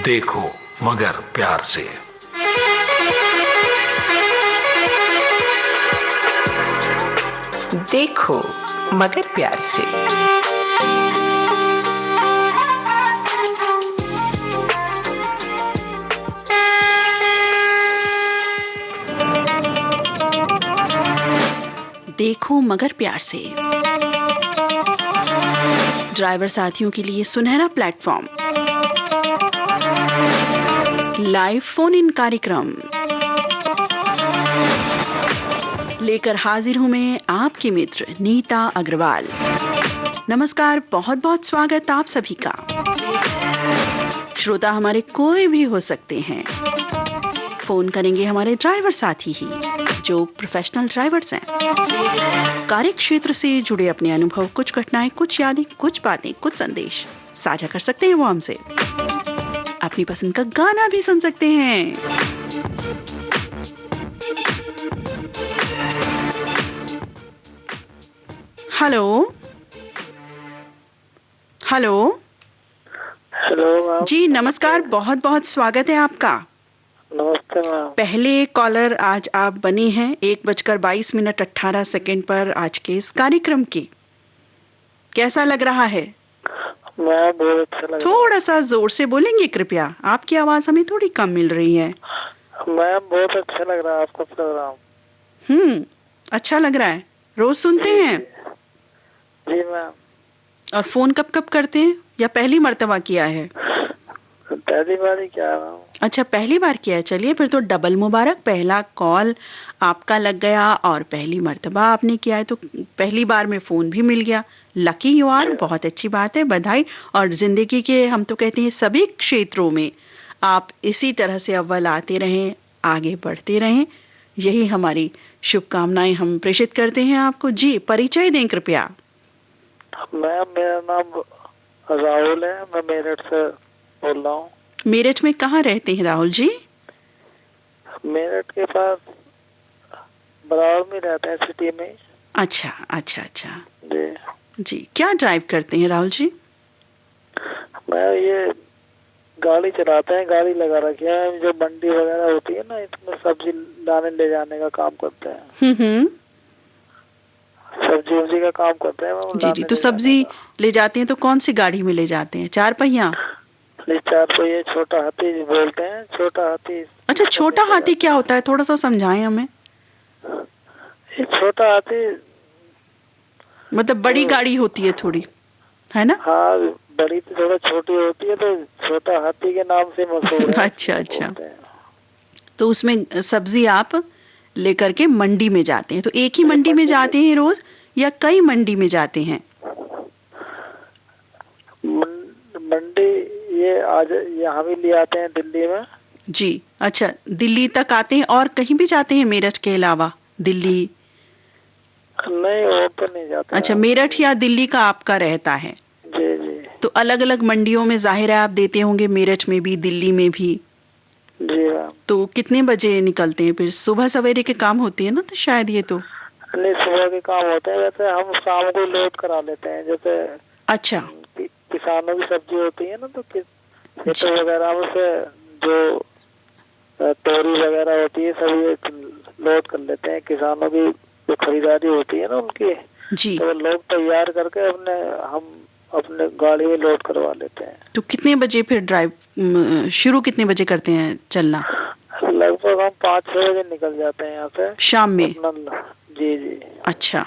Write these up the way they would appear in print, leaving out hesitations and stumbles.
देखो मगर प्यार से। देखो मगर प्यार से। देखो मगर प्यार से ड्राइवर साथियों के लिए सुनहरा प्लेटफॉर्म, लाइव फोन इन कार्यक्रम लेकर हाजिर हूं मैं, आपकी मित्र नीता अग्रवाल। नमस्कार, बहुत बहुत स्वागत आप सभी का। श्रोता हमारे कोई भी हो सकते हैं, फोन करेंगे हमारे ड्राइवर साथी ही, जो प्रोफेशनल ड्राइवर्स हैं। कार्य क्षेत्र से जुड़े अपने अनुभव, कुछ घटनाएं, कुछ यादें, कुछ बातें, कुछ संदेश साझा कर सकते हैं वो हमसे। अपनी पसंद का गाना भी सुन सकते हैं। हेलो हेलो हेलो जी, नमस्कार, बहुत बहुत स्वागत है आपका। नमस्ते मैम। पहले कॉलर आज आप बनी हैं 1:22:18 पर आज के इस कार्यक्रम की। कैसा लग रहा है? मैं बहुत अच्छा लग रहा थोड़ा सा जोर से बोलेंगे कृपया, आपकी आवाज हमें थोड़ी कम मिल रही है। मैम बहुत अच्छा लग रहा है आपका प्रोग्राम। अच्छा लग रहा है। रोज सुनते हैं? जी मैम। और फोन कब कब करते हैं, या पहली मर्तबा किया है? पहली बार ही किया मैम। अच्छा, पहली बार किया है। चलिए फिर तो डबल मुबारक, पहला कॉल आपका लग गया और पहली मर्तबा आपने किया है, तो पहली बार में फोन भी मिल गया। लकी यू आर, बहुत अच्छी बात है, बधाई। और जिंदगी के, हम तो कहते हैं सभी क्षेत्रों में आप इसी तरह से अव्वल आते रहें, आगे बढ़ते रहें, यही हमारी शुभकामनाएं हम प्रेषित करते हैं आपको। जी, परिचय दें कृपया। मैम मेरा नाम राहुल है, मैं मेरठ से बोल रहा हूँ। मेरठ में कहाँ रहते हैं राहुल जी? मेरठ के पास बराबर में रहते हैं, सिटी में। अच्छा अच्छा अच्छा जी जी। क्या ड्राइव करते हैं राहुल जी? मैं ये गाड़ी चलाते हैं, गाड़ी लगा रखी है, जो मंडी वगैरह होती है ना, इसमें सब्जी लाने ले जाने का काम करते हैं। सब्जी वब्जी का काम करते हैं। जी जी। तो सब्जी ले जाते हैं तो कौन सी गाड़ी में ले जाते हैं? 4 पहिया? 4 पहिया, छोटा हाथी बोलते हैं, छोटा हाथी। अच्छा, छोटा हाथी क्या होता है, थोड़ा सा समझाएं हमें। ये छोटा हाथी मतलब बड़ी गाड़ी होती है थोड़ी, है ना? हाँ, बड़ी तो थोड़ा छोटी होती है, तो छोटा हाथी के नाम से मशहूर है। अच्छा अच्छा। तो उसमें सब्जी आप लेकर के मंडी में जाते हैं, तो एक ही मंडी में जाते हैं रोज या कई मंडी में जाते हैं? मंडी ये आज यहाँ भी ले आते हैं, दिल्ली में। जी अच्छा, दिल्ली तक आते हैं और कहीं भी जाते हैं मेरठ के अलावा? दिल्ली नहीं, और तो नहीं जाते। अच्छा, मेरठ या दिल्ली का आपका रहता है? जी जी। तो अलग अलग मंडियों में जाहिर है आप देते होंगे, मेरठ में भी, दिल्ली में भी। जी हाँ। तो कितने बजे निकलते हैं फिर? सुबह सवेरे के काम होती है ना, तो शायद ये तो नहीं, सुबह के काम होते हैं, वैसे हम शाम को लोड करा लेते हैं। जैसे अच्छा, किसानों की सब्जी होती है ना, तो खेतों वगैरह में से जो तोरी वगैरह होती है, सब लोड कर लेते हैं। किसानों की जो खरीदारी होती है ना उनकी, जी। तो लोग तैयार करके हम अपने गाड़ी में लोड करवा लेते हैं। तो कितने बजे फिर ड्राइव शुरू कितने बजे करते हैं चलना? लगभग हम 5-6 बजे निकल जाते हैं यहाँ से शाम में? जी जी। अच्छा,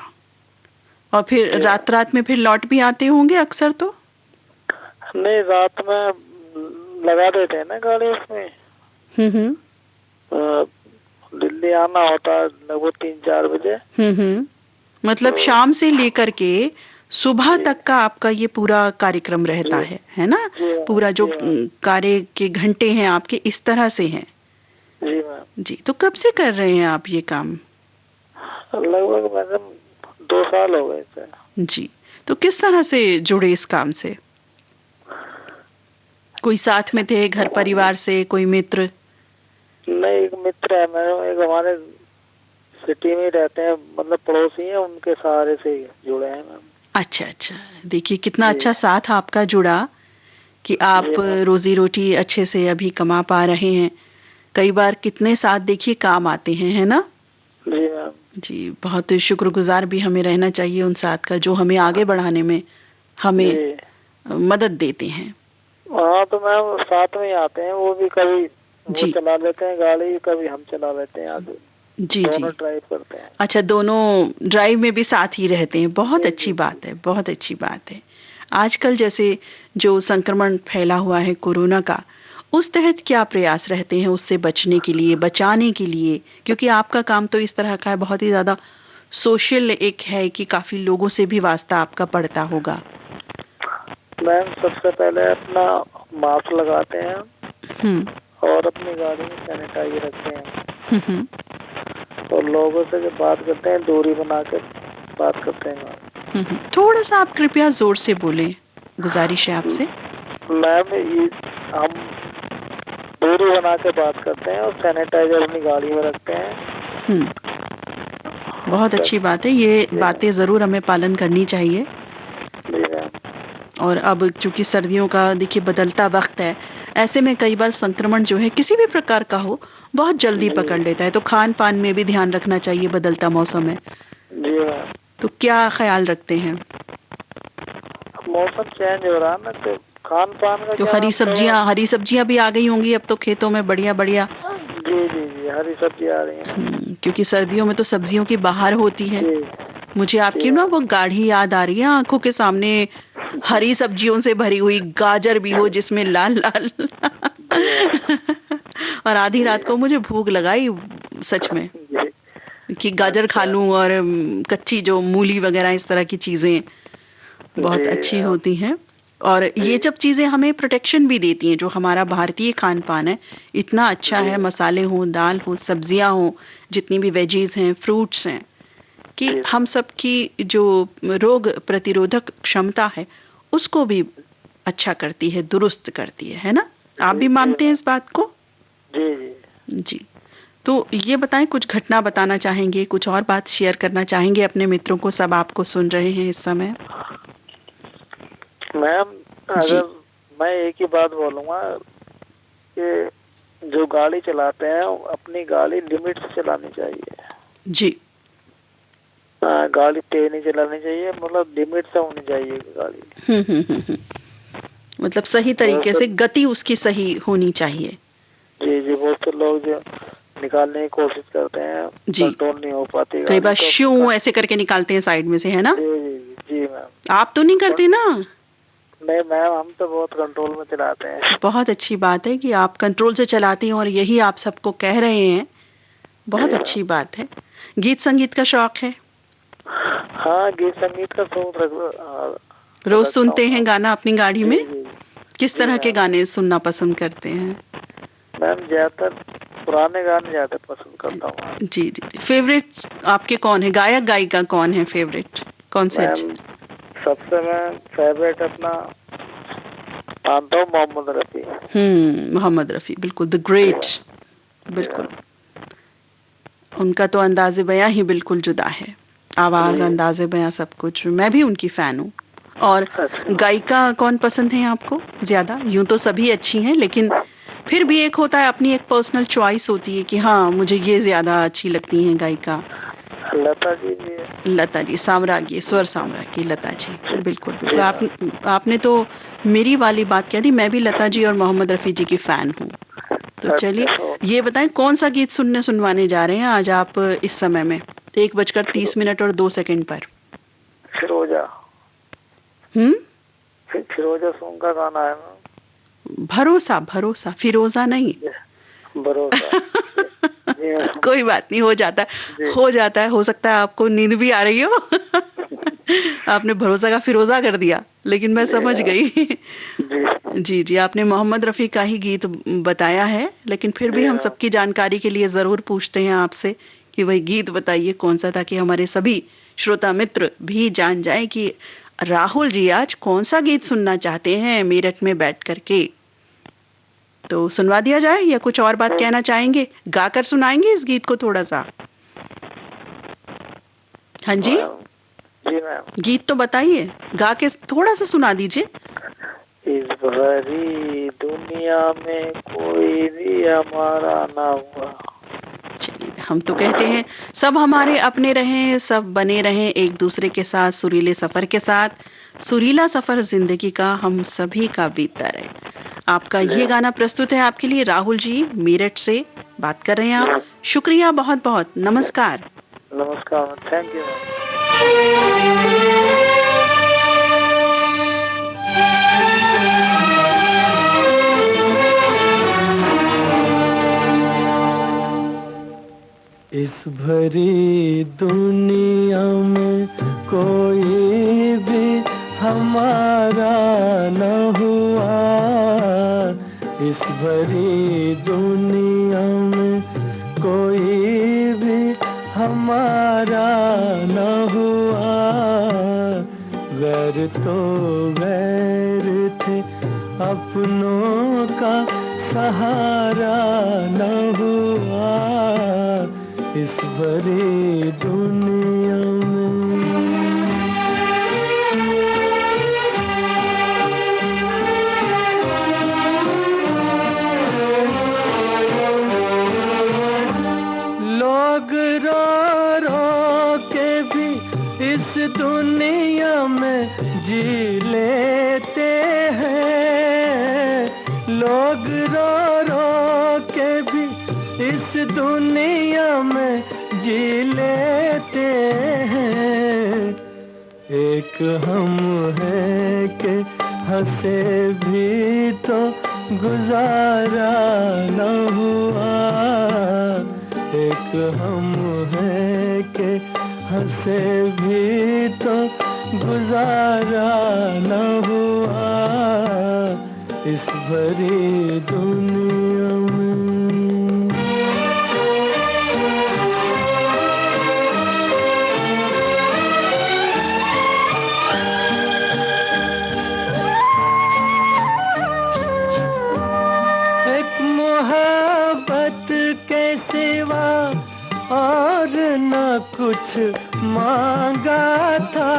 और फिर रात में फिर लौट भी आते होंगे अक्सर? तो नहीं, रात में लगा देते हैं ना गाड़ी उसमें। दिल्ली आना होता है लगभग 3-4 बजे। मतलब शाम से लेकर के सुबह तक का आपका ये पूरा कार्यक्रम रहता है ना? पूरा जो कार्य के घंटे हैं आपके इस तरह से हैं। जी मैम। जी, तो कब से कर रहे हैं आप ये काम? लगभग मैडम 2 साल हो गए थे। जी, तो किस तरह से जुड़े इस काम से? कोई साथ में थे, घर परिवार से, कोई मित्र? नहीं, एक मित्र है मैडम, एक हमारे सिटी में रहते हैं, मतलब पड़ोसी हैं, उनके सहारे से जुड़े हैं मैम। अच्छा अच्छा, देखिए कितना अच्छा साथ आपका जुड़ा कि आप जी मैम। रोजी रोटी अच्छे से अभी कमा पा रहे हैं। कई बार कितने साथ देखिए काम आते हैं, है ना? जी मैम। जी, बहुत शुक्रगुजार भी हमें रहना चाहिए उन साथ का जो हमें आगे बढ़ाने में हमें जी मदद देते हैं। हाँ, तो मैम साथ में ही आते हैं, वो भी कभी वो जी चला लेते हैं गाड़ी, कभी हम चला लेते हैं आगे, जी जी। दोनों ड्राइव करते हैं। अच्छा, दोनों ड्राइव में भी साथ ही रहते हैं। बहुत जी अच्छी जी बात है, बहुत अच्छी बात है। आजकल जैसे जो संक्रमण फैला हुआ है कोरोना का, उस तहत क्या प्रयास रहते हैं उससे बचने के लिए, बचाने के लिए? क्योंकि आपका काम तो इस तरह का है, बहुत ही ज़्यादा सोशल एक है कि काफ़ी लोगों से भी वास्ता आपका पड़ता होगा। मैम, सबसे पहले अपना मास्क लगाते हैं हुँ, और अपनी गाड़ी में सैनिटाइजर रखते हैं, हुँ। और लोगों से जब बात करते हैं दूरी बना के बात करते हैं। थोड़ा-सा आप कृपया ज़ोर से बोलें, गुज़ारिश है आपसे। मैम, ये हम दूरी बना के बात करते हैं और सैनिटाइजर अपनी गाड़ी में रखते हैं। हुँ, बहुत अच्छी बात है। ये बातें ज़रूर हमें पालन करनी चाहिए। जी मैम। और अब चूँकि सर्दियों का देखिए बदलता वक़्त है, ऐसे में कई बार संक्रमण जो है किसी भी प्रकार का हो, बहुत जल्दी जी पकड़ लेता है। तो खान-पान में भी ध्यान रखना चाहिए, बदलता मौसम है। जी मैम। तो क्या ख़्याल रखते हैं? मौसम चेंज हो रहा है ना, तो खान पान का तो क्या नाम, थोड़ा। हरी सब्जियाँ भी आ गई होंगी अब तो खेतों में बढ़िया-बढ़िया। जी जी जी, हरी सब्जी आ रही है। क्योंकि सर्दियों में तो सब्जियों की बहार होती है। जी मुझे जी आपकी ना वो गाढ़ी याद आ रही है आँखों के सामने, हरी सब्जियों से भरी हुई, गाजर भी हो जिसमें लाल-लाल। जी मैम। और आधी जी रात को मुझे भूख लगाई सच में, जी। कि गाजर खा अच्छा। लूँ और कच्ची जो मूली वगैरह इस तरह की चीज़ें बहुत जी अच्छी मैम। होती हैं। और ये जी सब चीज़ें हमें प्रोटेक्शन भी देती हैं, जो हमारा भारतीय खान-पान है, इतना अच्छा जी है, मसाले हों, दाल हो, सब्जियाँ हों, जितनी भी वेजीज़ हैं, फ्रूट्स हैं, कि जी हम मैम। सब की जो रोग प्रतिरोधक क्षमता है, उसको भी अच्छा करती है, दुरुस्त करती है ना? आप जी भी जी मानते हैं मैम। इस बात को? जी जी जी। तो ये बताएँ, कुछ घटना बताना चाहेंगे, कुछ और बात शेयर करना चाहेंगे अपने मित्रों को? सब आपको सुन रहे हैं इस समय। मैम, जी, अगर मैं एक ही बात बोलूँगा कि जो गाड़ी चलाते हैं अपनी गाड़ी लिमिट से चलानी चाहिए। जी। गाड़ी तेज नहीं चलानी चाहिए, मतलब लिमिट से होनी चाहिए गाड़ी। हुँ। मतलब सही बहुत तरीके से से गति उसकी सही होनी चाहिए। जी जी, बहुत से लोग जो निकालने की कोशिश करते हैं, जी, कंट्रोल नहीं हो पाती कई गाड़ी बार तो श्यूं ऐसे करके निकालते हैं साइड में से, है ना? जी जी जी मैम। आप तो नहीं और करते ना? नहीं मैम, हम तो बहुत कंट्रोल में चलाते हैं। बहुत अच्छी बात है कि आप कंट्रोल से चलाती हैं और यही आप सबको कह रहे हैं। जी बहुत मैम। अच्छी बात है। गीत-संगीत का शौक है? हाँ, गीत संगीत का शौक रोज़ रखता हूँ सुनते हैं मैम। गाना अपनी गाड़ी में? जी जी किस जी तरह के मैम। गाने सुनना पसंद करते हैं? मैम, ज्यादातर पुराने गाने ज्यादा पसंद करता हूँ मैम। जी, जी, जी। फ़ेवरेट्स आपके कौन है? गायक-गायिका कौन है फ़ेवरेट? कौन से अच्छे? मैम, सबसे मैं फेवरेट अपना मानता हूँ मोहम्मद रफी। मोहम्मद रफ़ी, बिल्कुल द जी ग्रेट। मैम। जी बिल्कुल, मैम। उनका तो अंदाज़े बयाँ ही बिल्कुल जुदा है। आवाज़, जी। अंदाज़े बयाँ सब कुछ। मैं भी उनकी फ़ैन हूँ। और अच्छा। गायिका कौन पसंद है आपको ज़्यादा? यूँ तो सभी अच्छी हैं, लेकिन फिर भी एक होता है, अपनी एक पर्सनल चॉइस होती है कि हाँ, मुझे ये ज़्यादा अच्छी लगती हैं गायिका। लता जी भी है। लता जी, साम्राज्ञी, स्वर साम्राज्ञी लता जी। बिल्कुल, जी बिल्कुल। मैम। आपने तो मेरी वाली बात कह दी, मैं भी लता जी और मोहम्मद रफ़ी जी की फ़ैन हूँ। तो चलिए, अच्छा, तो ये बताएँ कौन-सा गीत सुनवाने जा रहे हैं आज आप इस समय में? 1:30 और 2 सेकंड पर। फिरोजा। हुँ? फिरोजा सॉन्ग का गाना है ना। भरोसा, भरोसा, फिरोज़ा नहीं। भरोसा। जी जी मैम। कोई बात नहीं, हो जाता है, जी हो जाता है। हो सकता है आपको नींद भी आ रही हो। आपने भरोसा का फिरोज़ा कर दिया, लेकिन मैं जी समझ मैम। गई। जी जी, जी, आपने मोहम्मद रफ़ी का ही गीत बताया है, लेकिन फिर भी जी हम मैम। सबकी जानकारी के लिए ज़रूर पूछते हैं आपसे कि वही गीत बताइए कौन-सा, ताकि हमारे सभी श्रोता मित्र भी जान जाएँ कि राहुल जी आज कौन-सा गीत सुनना चाहते हैं मेरठ में बैठ कर के। तो सुनवा दिया जाए या कुछ और बात तो कहना चाहेंगे? गाकर सुनाएँगे इस गीत को थोड़ा-सा? हाँ जी? मैम, जी मैम। गीत तो बताइए, गा के थोड़ा-सा सुना दीजिए। इस भरी दुनिया में कोई भी हमारा ना हुआ। चलिए, हम तो कहते हैं सब हमारे अपने रहें, सब बने रहें एक दूसरे के साथ, सुरीले सफर के साथ। सुरीला सफर जिंदगी का हम सभी का बीतता रहे। आपका ये गाना प्रस्तुत है आपके लिए। राहुल जी मेरठ से बात कर रहे हैं आप। शुक्रिया बहुत बहुत, नमस्कार। नमस्कार, थैंक यू। इस भरी दुनिया में कोई भी हमारा न हुआ। इस भरी दुनिया में कोई भी हमारा न हुआ। गैर तो गैर थे, अपनों का सहारा न हुआ। इस भरी दुनिया में लोग रो रो के भी इस दुनिया में जी लेते हैं। लोग रो रो के भी इस दुनिया में जी लेते हैं। एक हम है कि हंसे भी तो गुजारा न हुआ। एक हम है कि हंसे भी तो गुजारा न हुआ। इस भरी दुनिया में मोहब्बत के सिवा और न कुछ मांगा था।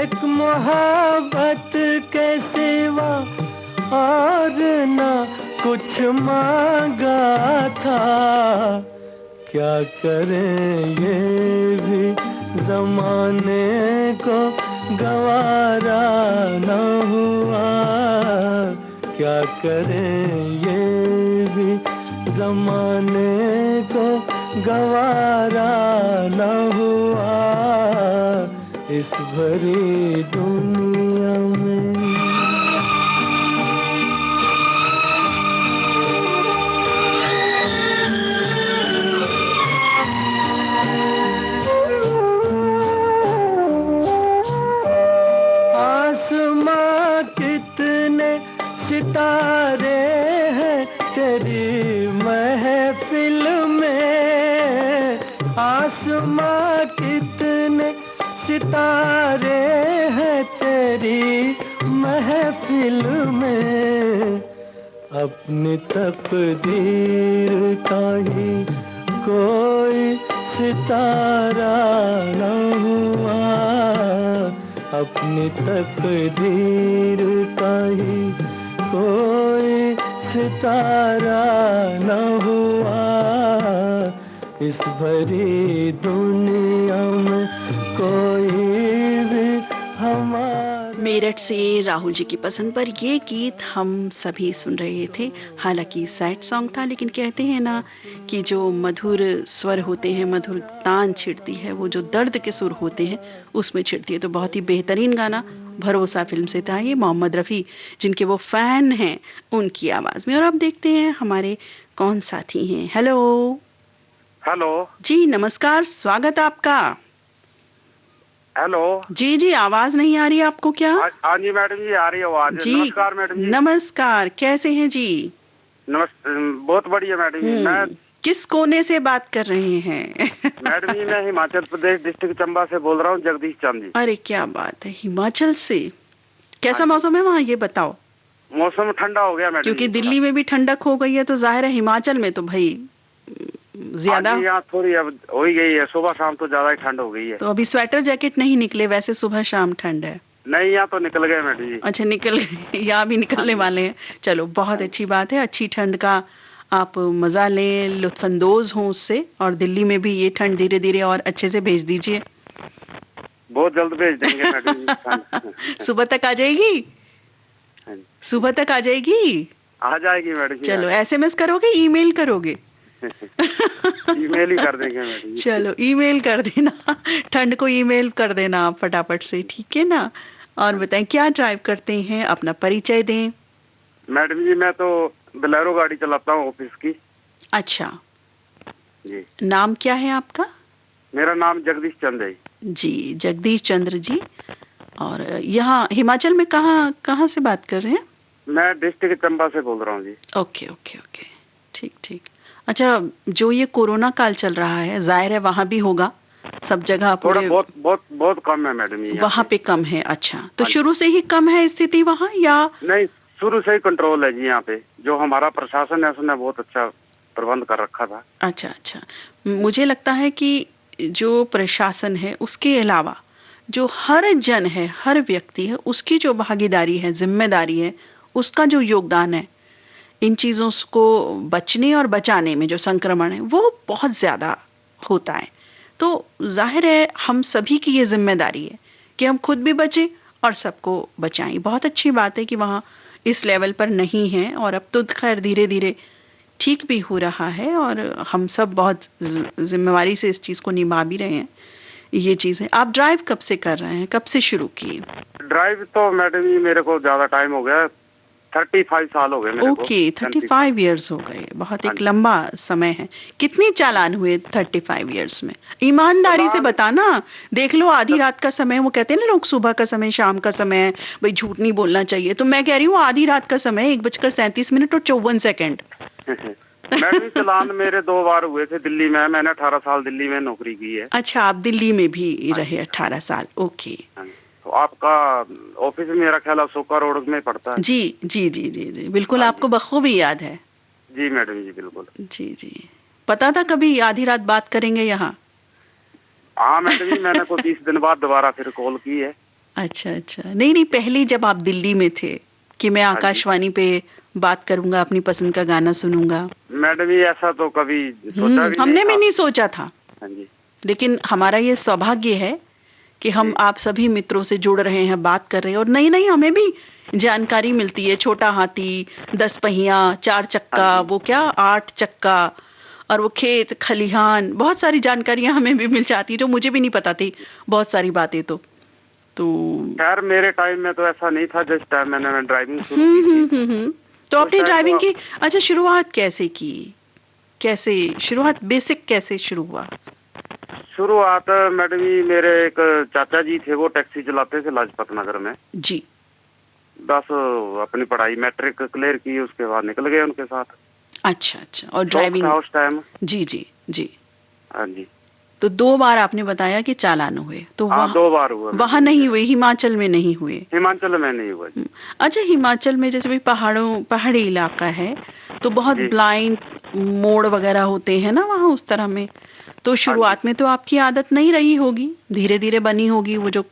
एक मोहब्बत के सिवा और न कुछ मांगा था। क्या करें ये भी जमाने को गवारा न हुआ। क्या करें ये भी जमाने को गवारा न हुआ। इस भरी दुनिया में आसमां कितने सितारे हैं तेरी महफिल में। आसमां कितने सितारे हैं तेरी महफिल में। अपनी तकदीर का ही कोई सितारा न हुआ। अपनी तकदीर का ही कोई सितारा न हुआ। इस भरी दुनिया में कोई भी हमारा। मेरठ से राहुल जी की पसंद पर ये गीत हम सभी सुन रहे थे। हालांकि सैड सॉन्ग था, लेकिन कहते हैं ना कि जो मधुर स्वर होते हैं, मधुर तान छिड़ती है, वो जो दर्द के सुर होते हैं उसमें छिड़ती है। तो बहुत ही बेहतरीन गाना भरोसा फिल्म से था ये, मोहम्मद रफ़ी जिनके वो फैन हैं उनकी आवाज में। और अब देखते हैं हमारे कौन साथी हैं। हेलो हेलो जी, नमस्कार, स्वागत आपका। हेलो जी जी, आवाज नहीं आ रही आपको क्या? हाँ जी मैडम जी, आ रही है आवाज जी। नमस्कार मैडम जी। नमस्कार, कैसे हैं जी? बहुत बढ़िया मैडम जी। मैं किस कोने से बात कर रहे हैं? मैडम जी मैं हिमाचल प्रदेश डिस्ट्रिक्ट चंबा से बोल रहा हूँ, जगदीश चंद जी। अरे क्या बात है, हिमाचल से। कैसा मौसम है वहाँ, ये बताओ। मौसम ठंडा हो गया मैडम, क्योंकि दिल्ली में भी ठंडक हो गई है, तो जाहिर है हिमाचल में तो भाई ज्यादा। यहाँ थोड़ी अब हो ही गई है, सुबह शाम तो ज्यादा ही ठंड हो गई है। तो अभी स्वेटर जैकेट नहीं निकले, वैसे सुबह शाम ठंड है। नहीं, यहाँ तो निकल गए मैडम जी। अच्छा, निकल गए, यहाँ भी निकलने वाले हैं। चलो, बहुत अच्छी बात है। अच्छी ठंड का आप मजा लें, लुत्फानंदोज हों उससे, और दिल्ली में भी ये ठंड धीरे धीरे और अच्छे से भेज दीजिए। बहुत जल्द भेज देंगे मैडम जी। सुबह तक आ जाएगी? हाँ जी। सुबह तक आ जाएगी? आ जाएगी मैडम जी। चलो, एसएमएस करोगे, ईमेल करोगे? ईमेल ही कर देंगे मैडम जी। चलो, ईमेल कर देना, ठंड को ईमेल कर देना आप फटाफट से, ठीक है ना? और बताएं, क्या ड्राइव करते हैं, अपना परिचय दें। मैडम जी, मैं तो बोलेरो गाड़ी चलाता हूँ ऑफिस की। अच्छा, जी। नाम क्या है आपका? मेरा नाम जगदीश चंद है जी, जगदीश चंद्र जी। और यहाँ हिमाचल में कहाँ कहाँ से बात कर रहे हैं? मैं डिस्ट्रिक्ट चंबा से बोल रहा हूँ जी। ओके ओके ओके, ठीक ठीक। अच्छा, जो ये कोरोना काल चल रहा है, जाहिर है वहाँ भी होगा, सब जगह थोड़ा पूरे बहुत बहुत बहुत कम है मैडम जी। वहाँ पे कम है? अच्छा, तो हाँ जी। शुरू से ही कम है स्थिति वहाँ, या? नहीं, शुरू से ही कंट्रोल है जी यहाँ पे। जो हमारा प्रशासन है उसने बहुत अच्छा प्रबंध कर रखा था। अच्छा अच्छा, मुझे लगता है कि जो प्रशासन है उसके अलावा जो हर जन है, हर व्यक्ति है, उसकी जो भागीदारी है, जिम्मेदारी है, उसका जो योगदान है इन चीज़ों को बचने और बचाने में, जो संक्रमण है वो बहुत ज़्यादा होता है। तो जाहिर है हम सभी की ये जिम्मेदारी है कि हम खुद भी बचें और सबको बचाएं। बहुत अच्छी बात है कि वहाँ इस लेवल पर नहीं है, और अब तो खैर धीरे धीरे ठीक भी हो रहा है, और हम सब बहुत जिम्मेवारी से इस चीज़ को निभा भी रहे हैं। ये चीज़ है। आप ड्राइव कब से कर रहे हैं, कब से शुरू किए? ड्राइव तो मैडम जी मेरे को ज्यादा टाइम हो गया, 35 साल हो गए मेरे को। ओके, 35 इयर्स हो गए, बहुत हाँ एक जी। लंबा समय है। कितने चालान हुए 35 इयर्स में? ईमानदारी से चालान- बताना। देख लो, आधी रात का समय, वो कहते हैं ना लोग, सुबह का समय, शाम का समय है, भाई झूठ नहीं बोलना चाहिए, तो मैं कह रही हूँ आधी रात का समय, 1:37 और 54 सेकंड। मैडम जी, चालान मेरे 2 बार हुए थे दिल्ली में। मैंने 18 साल दिल्ली में नौकरी की है। अच्छा, आप दिल्ली में भी रहे 18 साल, ओके। हाँ जी। तो आपका ऑफिस मेरा ख्याल अशोका रोड में पड़ता है। जी जी जी जी जी, बिल्कुल, हाँ आपको बखूबी याद है। जी मैडम जी, बिल्कुल। जी जी, पता था कभी आधी रात बात करेंगे यहाँ? हाँ मैडम जी, मैंने को 20 दिन बाद दोबारा फिर कॉल की है। अच्छा अच्छा, नहीं नहीं, पहले जब आप दिल्ली में थे कि मैं हाँ जी। आकाशवाणी पे बात करूंगा, अपनी पसंद का गाना सुनूंगा। मैडम जी, ऐसा तो कभी सोचा भी हमने भी था। नहीं सोचा था, हाँ जी। लेकिन हमारा ये सौभाग्य है कि हम जी। आप सभी मित्रों से जुड़ रहे हैं, बात कर रहे हैं, और नई नई हमें भी जानकारी मिलती है। छोटा हाथी, 10 पहिया, 4 चक्का, हाँ जी। वो क्या 8 चक्का, और वो खेत खलिहान, बहुत सारी जानकारियां हमें भी मिल जाती, जो मुझे भी नहीं पता थी, बहुत सारी बातें। तो खैर मेरे टाइम में तो ऐसा नहीं था, जिस टाइम मैंने ड्राइविंग शुरू की थी। तो उस आपने टाइम ड्राइविंग तो की, अच्छा, शुरुआत कैसे की? कैसे शुरुआत, बेसिक कैसे शुरू हुआ? शुरुआत मैडम जी, मेरे एक चाचा जी थे, वो टैक्सी चलाते थे लाजपत नगर में। जी, बस अपनी पढ़ाई मैट्रिक क्लियर की, उसके बाद निकल गए उनके साथ। अच्छा अच्छा, और शौक ड्राइविंग? था उस टाइम। जी जी जी। हाँ जी। तो 2 बार आपने बताया कि चालान हुए, तो हाँ, वहाँ 2 बार हुआ। वहाँ नहीं हुए, हिमाचल में नहीं हुए? हिमाचल में नहीं हुआ जी। अच्छा, हिमाचल में जैसे भी पहाड़ी इलाका है, तो बहुत जी। ब्लाइंड मोड़ वगैरह होते हैं ना वहाँ, उस तरह में। तो शुरुआत में तो आपकी आदत नहीं रही होगी, धीरे धीरे बनी होगी, वो जो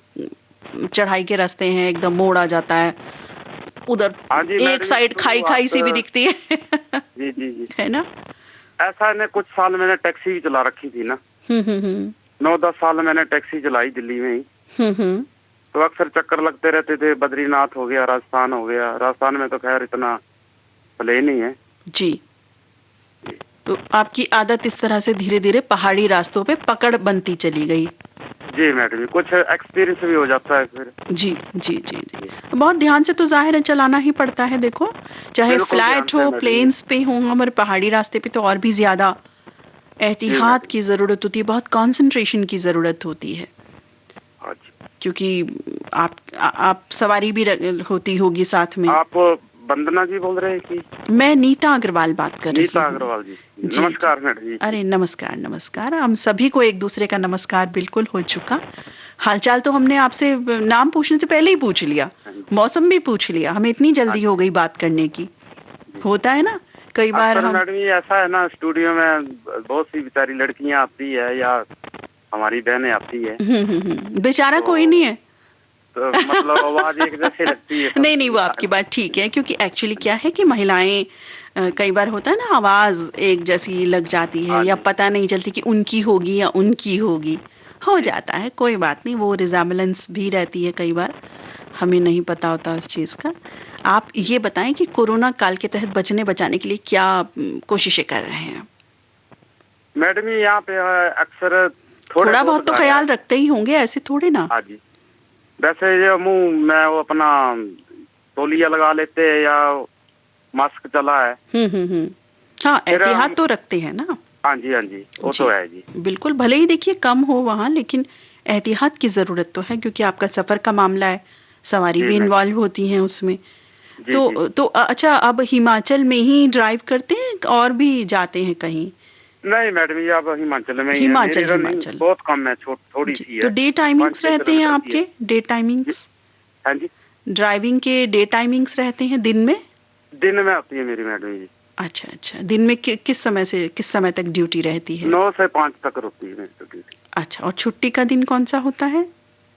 चढ़ाई के रास्ते हैं, एकदम मोड़ आ जाता है उधर, हाँ जी, एक मैडम जी, साइड खाई खाई सी भी दिखती है। जी जी जी। है ना? ऐसा है, कुछ साल मैंने टैक्सी भी चला रखी थी ना। 9-10 साल मैंने टैक्सी चलाई दिल्ली में ही। हम्म। तो अक्सर चक्कर लगते रहते थे, बद्रीनाथ हो गया, राजस्थान हो गया। राजस्थान में तो खैर इतना प्ले नहीं है जी। तो आपकी आदत इस तरह से धीरे धीरे पहाड़ी रास्तों पे पकड़ बनती चली गई। जी मैडम जी, कुछ एक्सपीरियंस भी हो जाता है फिर। जी जी जी जी, बहुत ध्यान से तो जाहिर है चलाना ही पड़ता है। देखो, चाहे बिल्कुल फ्लैट ध्यान से हो, मैडम जी। प्लेन्स पे हो, हमारे पहाड़ी रास्ते पे तो और भी ज्यादा एहतियात की जरूरत होती है, बहुत कंसंट्रेशन की जरूरत होती है, हाँ जी। क्योंकि आप सवारी भी होती होगी साथ में। आप वंदना जी बोल रहे हैं कि? मैं नीता अग्रवाल बात कर रही नीता हूँ। अग्रवाल जी, जी, नमस्कार मैडम जी। अरे नमस्कार नमस्कार, हम सभी को एक दूसरे का नमस्कार बिल्कुल हो चुका। हालचाल तो हमने आपसे नाम पूछने से पहले ही पूछ लिया, मौसम भी पूछ लिया, हमें इतनी जल्दी हो गई बात करने की। होता है ना कई बार अक्सर हम। मैडम जी ऐसा है ना, स्टूडियो में बहुत सी बेचारी लड़कियां आती है या हमारी बहनें आती है, बेचारा तो- कोई नहीं है। मतलब आवाज एक जैसे लगती है नहीं नहीं, वो आपकी बात ठीक है, क्योंकि एक्चुअली क्या है कि महिलाएं कई बार होता है ना, आवाज एक जैसी लग जाती है हाँ या जी। पता नहीं चलती कि उनकी होगी या उनकी होगी। हो जी। जाता है, कोई बात नहीं, वो रिजेम्बलेंस भी रहती है कई बार, हमें नहीं पता होता उस चीज का। आप ये बताएं कि कोरोना काल के तहत बचने बचाने के लिए क्या कोशिशें कर रहे हैं? मैडम जी यहाँ पे अक्सर थोड़े थोड़ा बहुत तो घर है। ख्याल रखते ही होंगे, ऐसे थोड़े ना। हाँ जी। वैसे ये मुंह में वो अपना तौलिया लगा लेते हैं या मास्क चला है। हम्म। हाँ, फिर एहतियात हम तो रखते हैं ना। हाँ जी, हाँ जी, वो जी, तो है जी। बिल्कुल, भले ही देखिए कम हो वहाँ, लेकिन एहतियात की ज़रूरत तो है, क्योंकि आपका सफ़र का मामला है, सवारी जी भी मैडम। इन्वॉल्व होती हैं उसमें। जी जी। अच्छा, अब हिमाचल में ही ड्राइव करते हैं और भी जाते हैं कहीं? नहीं मैडम जी, आप हिमाचल में ही है। मेरी हिमाचल, रनिंग हिमाचल। बहुत कम है, थोड़ी जी, सी तो है। डे पाँच टाइमिंग्स छह रहते हैं किलोमीटर की है। आपके? डे जी। टाइमिंग्स? हाँ जी। ड्राइविंग के डे टाइमिंग्स रहते हैं दिन में? दिन में आती है मेरी मैडम जी। अच्छा, अच्छा। दिन में किस समय से किस समय तक ड्यूटी रहती है? 9 से 5 तक होती है मेरी ड्यूटी। अच्छा, और छुट्टी का दिन कौन-सा होता है?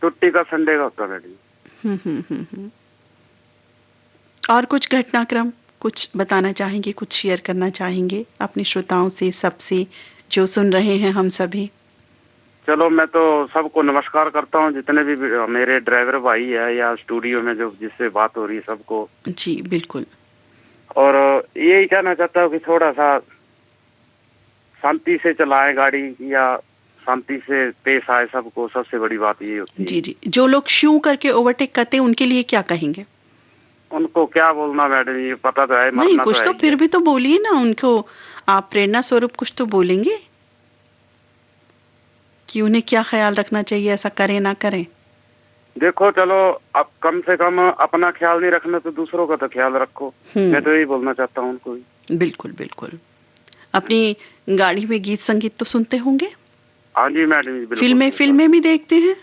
छुट्टी का संडे का होता है मैडम जी। हुँ। और कुछ घटनाक्रम कुछ बताना चाहेंगे, कुछ शेयर करना चाहेंगे अपने श्रोताओं से, सबसे, जो सुन रहे हैं हम सभी? चलो, मैं तो सबको नमस्कार करता हूँ, जितने भी मेरे ड्राइवर भाई है या स्टूडियो में जो जिससे बात हो रही है सबको। जी, बिल्कुल। और यही कहना चाहता हूँ कि थोड़ा सा शांति से चलाएं गाड़ी, या शांति से पेश आए सबको, सबसे बड़ी बात ये होती है। जी, जी। जो लोग शू करके ओवरटेक करते हैं, उनके लिए क्या कहेंगे? उनको क्या बोलना मैडम, ये पता तो है, नहीं, मरना तो कुछ है तो ही फिर है। भी तो बोलिए ना उनको, आप प्रेरणा स्वरूप कुछ तो बोलेंगे कि उन्हें क्या ख़्याल रखना चाहिए, ऐसा करें ना करें? देखो, चलो, अब कम से कम अपना ख्याल नहीं रखना तो दूसरों का तो ख्याल रखो। मैं तो यही बोलना चाहता हूँ उनको भी। बिल्कुल, बिल्कुल। अपनी गाड़ी में गीत संगीत तो सुनते होंगे? हाँ जी मैडम जी, बिल्कुल फ़िल्में सुनता हूँ। फ़िल्में भी देखते हैं?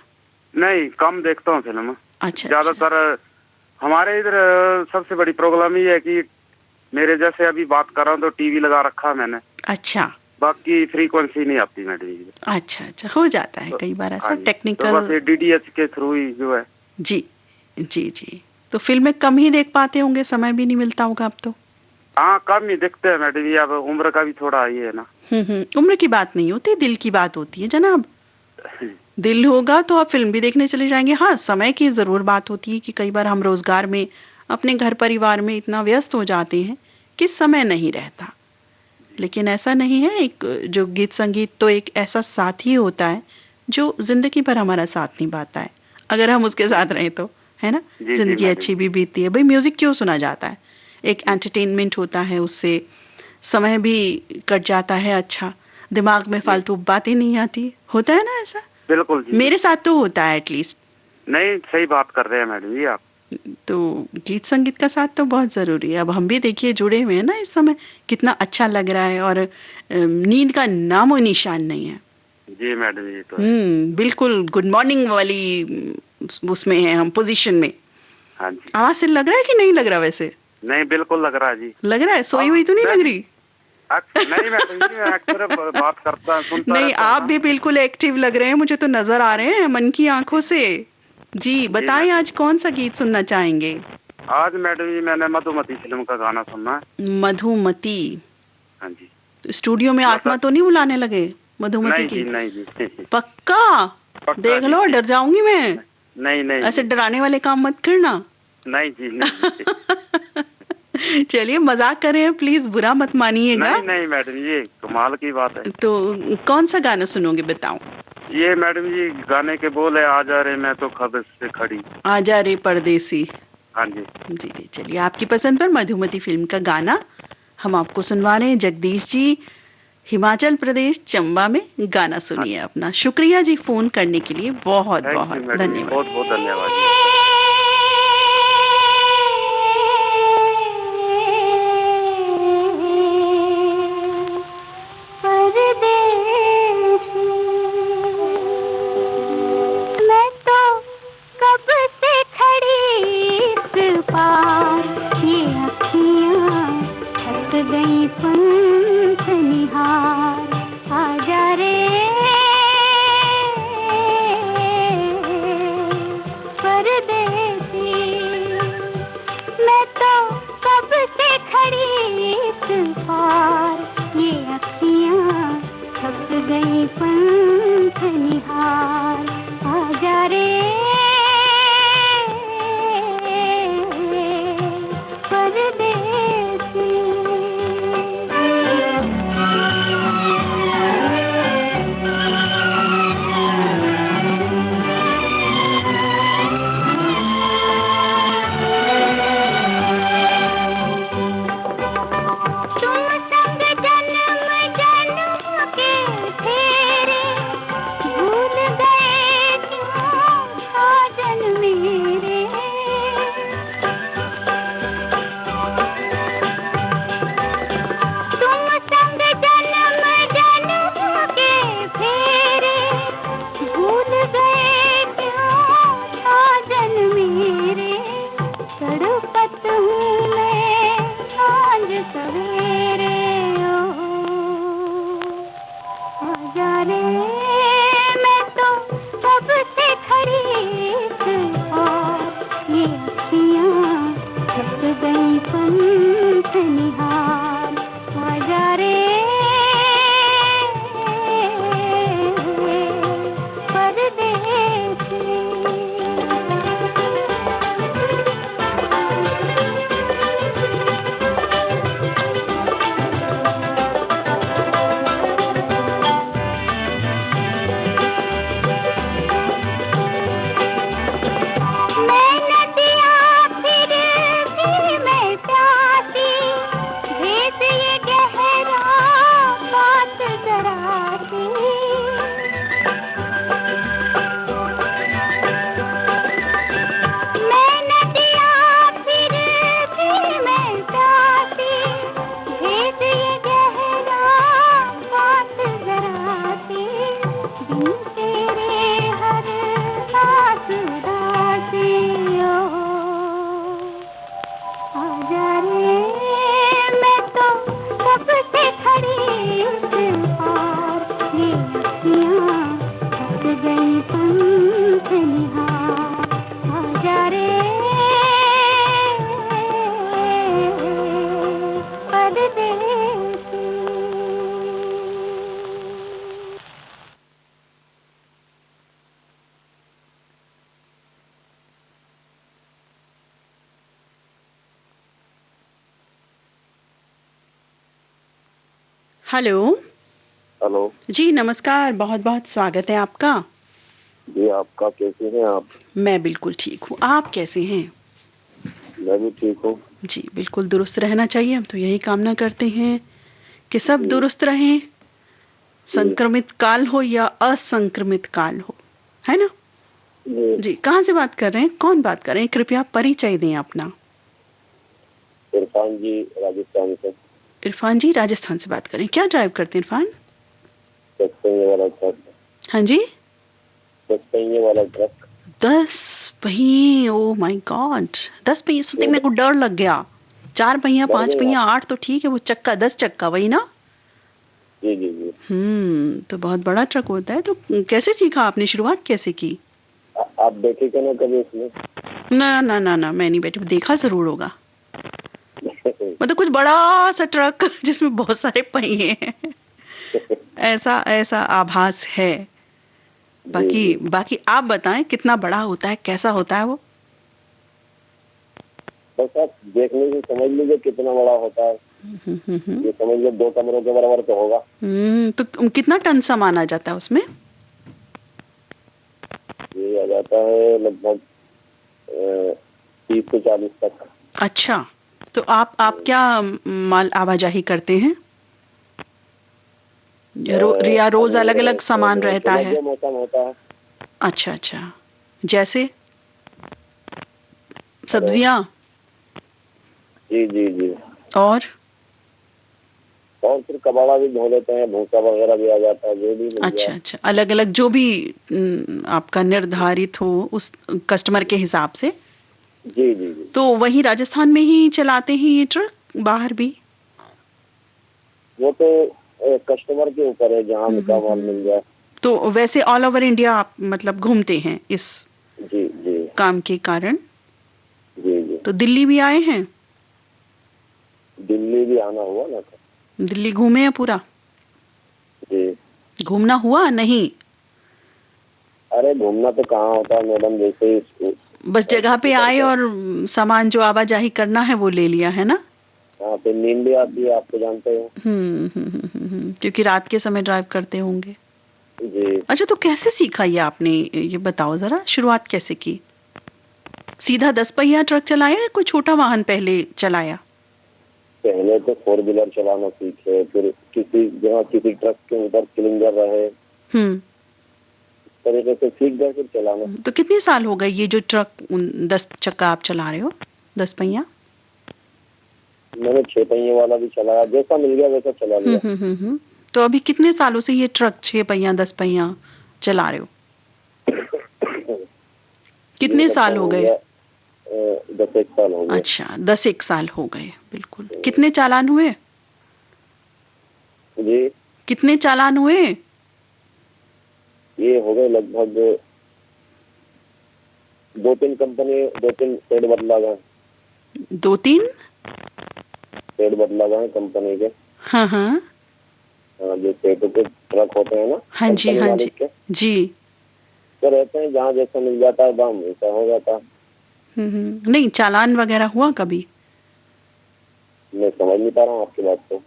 नहीं, कम देखता हूँ फिल्म। अच्छा, अच्छा। ज्यादातर हमारे इधर सबसे बड़ी प्रॉब्लम ये है कि मेरे जैसे अभी बात कर रहा हूँ तो टीवी लगा रखा है मैंने, अच्छा। बाकी फ्रीक्वेंसी नहीं आती मैडम जी। अच्छा, अच्छा, हो जाता है तो कई बार हाँ ऐसा जी, तो टेक्निकल। बस ये डीडीएच के थ्रू ही जो है। जी, जी, जी। तो फ़िल्में कम ही देख पाते होंगे, समय भी नहीं मिलता होगा अब तो? हाँ, कम ही देखते हैं मैडम जी, अब उम्र का भी थोड़ा ये है ना। उम्र की बात नहीं होती, दिल की बात होती है जनाब। दिल होगा तो आप फ़िल्म भी देखने चले जाएँगे। हाँ, समय की ज़रूर बात होती है कि कई बार हम रोज़गार में, अपने घर परिवार में इतना व्यस्त हो जाते हैं कि समय नहीं रहता। लेकिन ऐसा नहीं है, एक जो गीत संगीत तो एक ऐसा साथी होता है जो ज़िंदगी भर हमारा साथ निभाता है, अगर हम उसके साथ रहें तो, है ना? जी जी ज़िंदगी मैडम अच्छी जी। भी बीतती है। भई म्यूज़िक क्यों सुना जाता है? एक जी एंटरटेनमेंट होता है उससे, समय भी कट जाता है अच्छा, दिमाग में जी, फालतू बातें नहीं आती। होता है ना ऐसा? बिल्कुल जी मेरे बिल्कुल। साथ तो होता है एटलीस्ट। नहीं, सही बात कर रहे हैं मैडम जी आप। तो गीत संगीत का साथ तो बहुत ज़रूरी है। अब हम भी देखिए जुड़े हुए हैं ना इस समय, कितना अच्छा लग रहा है, और नींद का नामो-निशान नहीं है। जी मैडम जी, तो है। बिल्कुल गुड मॉर्निंग वाली उसमें हैं हम, पोज़ीशन में। हाँ जी। आवाज़ से लग रहा है कि नहीं लग रहा वैसे? नहीं, बिल्कुल लग रहा है जी। लग रहा है? सोई अब हुई तो नहीं लग रही? नहीं मैडम जी, मैं अक्सर बात करता सुनता नहीं, रहता हूँ आप ना। भी बिल्कुल एक्टिव लग रहे हैं, मुझे तो नज़र आ रहे हैं मन की आँखों से। जी, जी बताएँ मैडम आज जी। कौन-सा गीत सुनना चाहेंगे? आज मैडम जी मैंने मधुमती फिल्म का गाना सुनना है। मधुमती। हाँ जी। स्टूडियो में थोड़ा सा। आत्मा तो नहीं बुलाने लगे मधुमती नहीं की? जी, नहीं जी। पक्का? पक्का देख जी। लो, डर जाऊंगी मैं। नहीं नहीं ऐसे जी। डराने वाले काम मत करना। नहीं जी, नहीं जी। चलिए, मजाक कर रहे हैं, प्लीज बुरा मत मानिएगा। नहीं नहीं मैडम जी, ये कमाल की बात है। तो कौन सा गाना सुनोगे बताओ? ये मैडम जी गाने के बोल है, आजा रे मैं तो खबर से खड़ी। आजा रे परदेसी। हाँ जी। जी जी, चलिए आपकी पसंद पर मधुमती फिल्म का गाना हम आपको सुनवा रहे हैं। जगदीश जी, हिमाचल प्रदेश चंबा में, गाना हाँ, सुनिए अपना। शुक्रिया जी फोन करने के लिए, बहुत थैंक यू बहुत मैडम जी, धन्यवाद। बहुत बहुत धन्यवाद जी आपका। मैं तो कब से खड़ी इस पार, ये अखियाँ थक गई पंख निहार। आजा रे परदेसी। मैं तो कब से खड़ी इस पार, ये अखियां थक गई पंख निहार, आजा रे हेलो। हेलो जी नमस्कार, बहुत बहुत स्वागत है आपका। जी, आपका कैसे हैं आप? मैं बिल्कुल ठीक हूँ, आप कैसे हैं? मैं भी ठीक हूँ जी बिल्कुल दुरुस्त रहना चाहिए, हम तो यही कामना करते हैं कि सब दुरुस्त रहें, संक्रमित काल हो या असंक्रमित काल हो, है ना? जी कहाँ से बात कर रहे हैं, कौन बात कर रहे हैं, कृपया परिचय दें अपना। इरफान जी, राजस्थान से। इरफान जी राजस्थान से बात करें, क्या ड्राइव करते हैं इरफान? 10 पहिए वाला ट्रक। हाँ जी, 10 पहिए वाला ट्रक। 10 पहिए, ओ माय गॉड, 10 पहिए सुनते मेरे को डर लग गया। 4 पहिया, 5 पहिया, 8 तो ठीक है, वो चक्का 10 चक्का वही ना? जी जी जी। तो बहुत बड़ा ट्रक होता है। तो कैसे सीखा आपने, शुरुआत कैसे की? आप देखे क्या ना कभी इसमें? ना ना ना ना, मैं नहीं बैठी, देखा जरूर होगा। मतलब कुछ बड़ा सा ट्रक जिसमें बहुत सारे पहिए हैं, ऐसा ऐसा आभास है। बाकी आप बताएं कितना बड़ा होता है, कैसा होता है वो? बस आप देखने से समझ लीजिए कितना बड़ा होता है। ये समझ लो 2 कमरों के बराबर तो होगा। तो कितना टन सामान आ जाता है उसमें? ये आ जाता है लगभग 30 से 40 तक। अच्छा, तो आप क्या माल आवाजाही करते हैं? या रोज अलग अलग सामान रहता है? मौसम होता है। अच्छा अच्छा, जैसे सब्जियां? जी जी जी। और फिर कबाड़ा भी धो लेते हैं, भूसा वगैरह भी आ जाता है, जो भी मिल अच्छा जाए। अच्छा, अलग अलग जो भी आपका निर्धारित हो उस कस्टमर के हिसाब से। जी जी जी। तो वही राजस्थान में ही चलाते हैं ये ट्रक, बाहर भी? वो तो कस्टमर के ऊपर है, जहाँ भी माल मिल जाए। तो वैसे ऑल ओवर इंडिया आप मतलब घूमते हैं इस जी जी काम के कारण? जी जी। तो दिल्ली भी आए हैं? दिल्ली भी आना हुआ ना था। दिल्ली घूमे हैं पूरा? जी। घूमना हुआ नहीं? अरे घूमना तो कहाँ होता है मैडम, जैसे ही बस जगह पे आए और सामान जो आवाजाही करना है वो ले लिया है ना? हाँ, फिर नींद भी आती है, आप तो जानते हो। क्योंकि रात के समय ड्राइव करते होंगे। जी। अच्छा, तो कैसे सीखा ये आपने, ये बताओ जरा, शुरुआत कैसे की? सीधा 10 पहिया ट्रक चलाया या कोई छोटा वाहन पहले चलाया? पहले तो 4 व्हीलर चलाना सीखे, फिर किसी ट्रक के ऊपर क्लिंगर रहे, हम्म तरीके से सीख गए फिर चलाना। तो कितने साल हो गए ये जो ट्रक 10 चक्का आप चला रहे हो, 10 पहिया? मैंने 6 पहिए वाला भी चलाया, जैसा मिल गया वैसा चला लिया। तो अभी कितने सालों से ये ट्रक 6 पहिया 10 पहिया चला रहे हो? कितने साल हो गए? 10 साल हो गए। अच्छा, 10 साल हो गए, बिल्कुल। कितने चालान हुए? जी। कितने चालान हुए? ये हो गए लगभग 2-3 कंपनी, 2-3 पेड़ बदला गए। 2-3 पेड़ बदला गए कंपनी के। हाँ हाँ जो पेटों के ट्रक होते हैं ना, हाँ जी, हाँ जी जी। तो रहते हैं, जहाँ जैसा मिल जाता है दाम वैसा हो जाता है। नहीं, चालान वगैरह हुआ कभी? मैं समझ नहीं पा रहा हूँ आपकी बात को।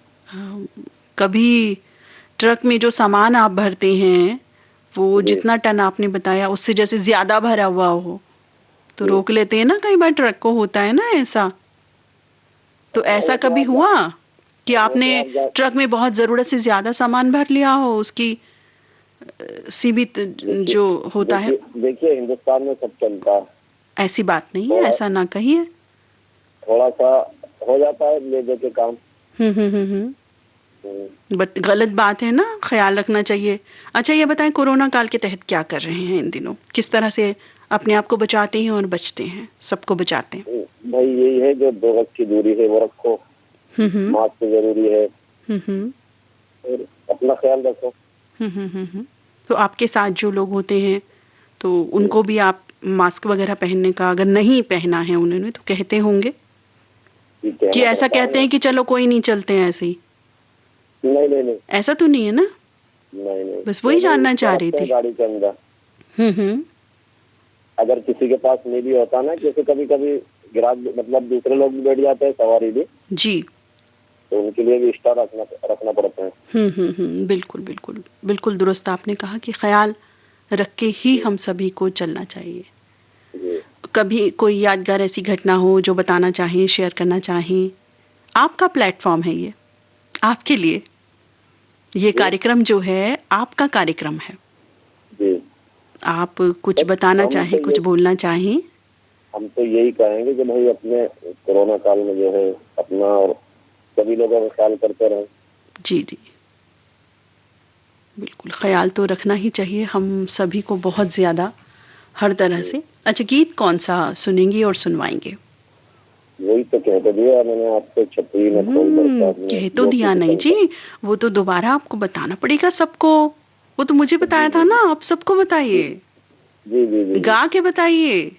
कभी ट्रक में जो सामान आप भरते हैं वो जितना टन आपने बताया उससे जैसे ज्यादा भरा हुआ हो तो रोक लेते हैं ना, कई बार ट्रक को होता है ना ऐसा। तो ऐसा कभी हुआ कि आपने ट्रक में बहुत जरूरत से ज्यादा सामान भर लिया हो, उसकी सीमित जो होता है? देखिए हिंदुस्तान में सब चलता है, ऐसी बात नहीं है, ऐसा ना कहिए। थोड़ा सा हो जाता है ले दे के काम। बट गलत बात है ना, ख्याल रखना चाहिए। अच्छा ये बताएं, कोरोना काल के तहत क्या कर रहे हैं इन दिनों? किस तरह से अपने आप को बचाते हैं और बचते हैं, सबको बचाते हैं? भाई यही है, जो 2 गज की दूरी है वो रखो, मास्क जरूरी है, और अपना ख्याल रखो। तो आपके साथ जो लोग होते हैं तो उनको भी आप मास्क वगैरह पहनने का, अगर नहीं पहना है उन्होंने तो कहते होंगे कि ऐसा कहते हैं कि चलो कोई नहीं, चलते हैं ऐसे ही? नहीं नहीं नहीं, ऐसा तो नहीं है ना? नहीं नहीं, बस वही जानना चाह रही थी। गाड़ी के अंदर अगर किसी के पास नहीं भी होता ना, जैसे कभी कभी ग्राहक मतलब दूसरे लोग भी बैठ जाते हैं, सवारी भी जी, तो उनके लिए भी एक्स्ट्रा रखना पड़ता है। बिल्कुल बिल्कुल बिल्कुल दुरुस्त आपने कहा कि ख्याल रख के ही हम सभी को चलना चाहिए। कभी कोई यादगार ऐसी घटना हो जो बताना चाहें, शेयर करना चाहें, आपका प्लेटफॉर्म है ये, आपके लिए ये कार्यक्रम जो है आपका कार्यक्रम है। जी। आप कुछ बताना चाहें, कुछ बोलना चाहें? हम तो यही कहेंगे कि भाई अपने कोरोना काल में जो है अपना और सभी लोगों का ख्याल करते रहें। जी जी, बिल्कुल ख्याल तो रखना ही चाहिए हम सभी को, बहुत ज्यादा, हर तरह से। अच्छा, गीत कौन सा सुनेंगे और सुनवाएंगे? वही तो कह तो दिया मैंने आपको, छतरी में खोल बरसात में। कह तो दिया नहीं जी, वो तो दोबारा आपको बताना पड़ेगा सबको। वो तो मुझे बताया था ना, आप सबको बताइए। जी जी जी, गा के बताइए।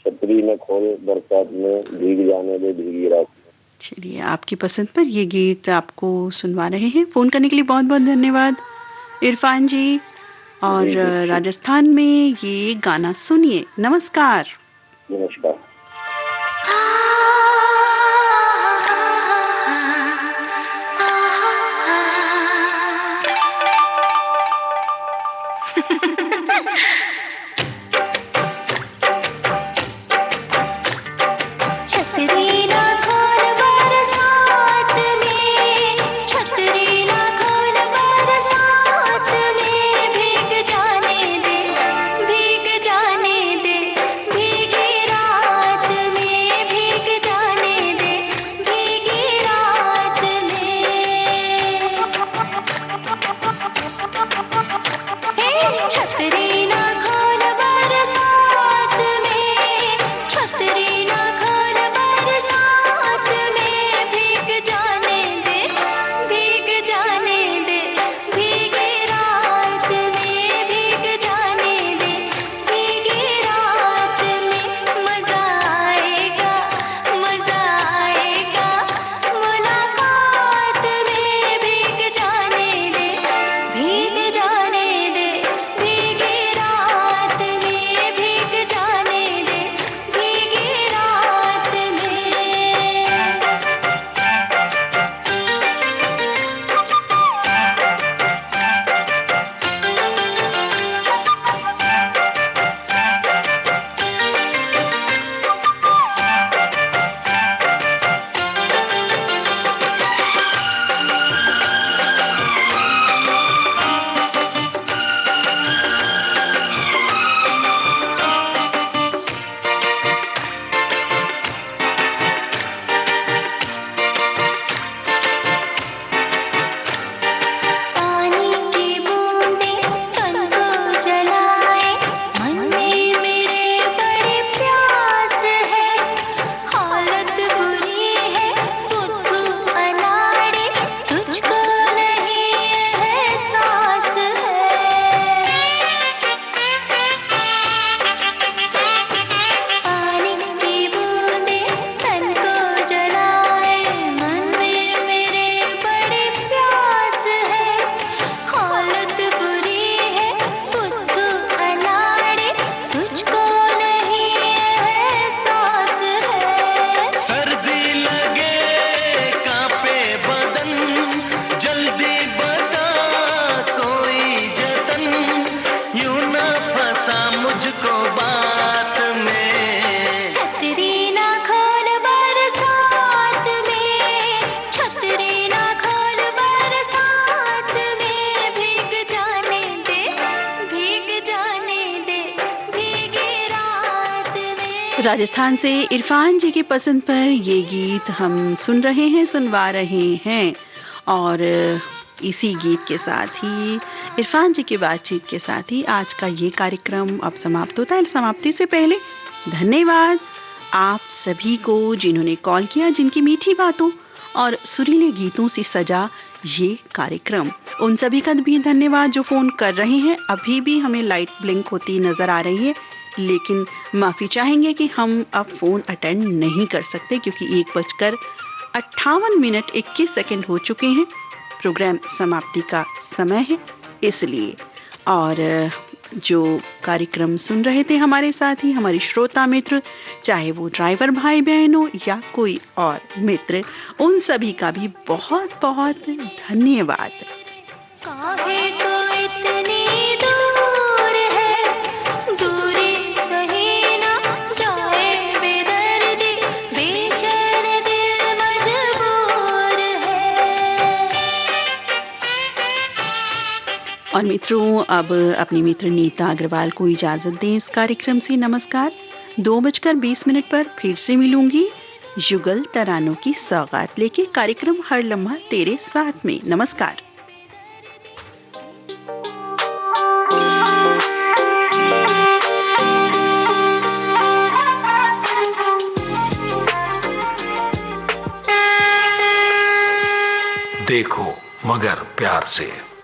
छतरी में खोल बरसात में, भीग जाने दे भीगी रात में। चलिए, आपकी पसंद पर ये गीत आपको सुनवा रहे हैं। फोन करने के लिए बहुत बहुत धन्यवाद इरफान जी। और राजस्थान में ये गाना सुनिए। नमस्कार। नमस्कार। भीग जाने दे भीगी रात राजस्थान से इरफान जी की पसंद पर ये गीत हम सुनवा रहे हैं और इसी गीत के साथ ही इरफान जी की बातचीत के साथ ही आज का ये कार्यक्रम अब समाप्त होता है। समाप्ति से पहले धन्यवाद आप सभी को जिन्होंने कॉल किया, जिनकी मीठी बातों और सुरीले गीतों से सजा ये कार्यक्रम। उन सभी का भी धन्यवाद जो फोन कर रहे हैं। अभी भी हमें लाइट ब्लिंक होती नजर आ रही है, लेकिन माफी चाहेंगे कि हम अब फोन अटेंड नहीं कर सकते क्योंकि 1:58:21 हो चुके हैं। प्रोग्राम समाप्ति का समय है इसलिए। और जो कार्यक्रम सुन रहे थे हमारे साथ ही हमारी श्रोता मित्र, चाहे वो ड्राइवर भाई बहन हो या कोई और मित्र, उन सभी का भी बहुत बहुत धन्यवाद। काहे को इतनी दूर है, दूरी सही ना जाए बेदर्दी, बेचैन दिल मजबूर है। और मित्रों, अब अपनी मित्र नीता अग्रवाल को इजाजत दें इस कार्यक्रम से। नमस्कार। 2:20 पर फिर से मिलूंगी युगल तरानों की सौगात लेके, कार्यक्रम हर लम्हा तेरे साथ में। नमस्कार। देखो मगर प्यार से।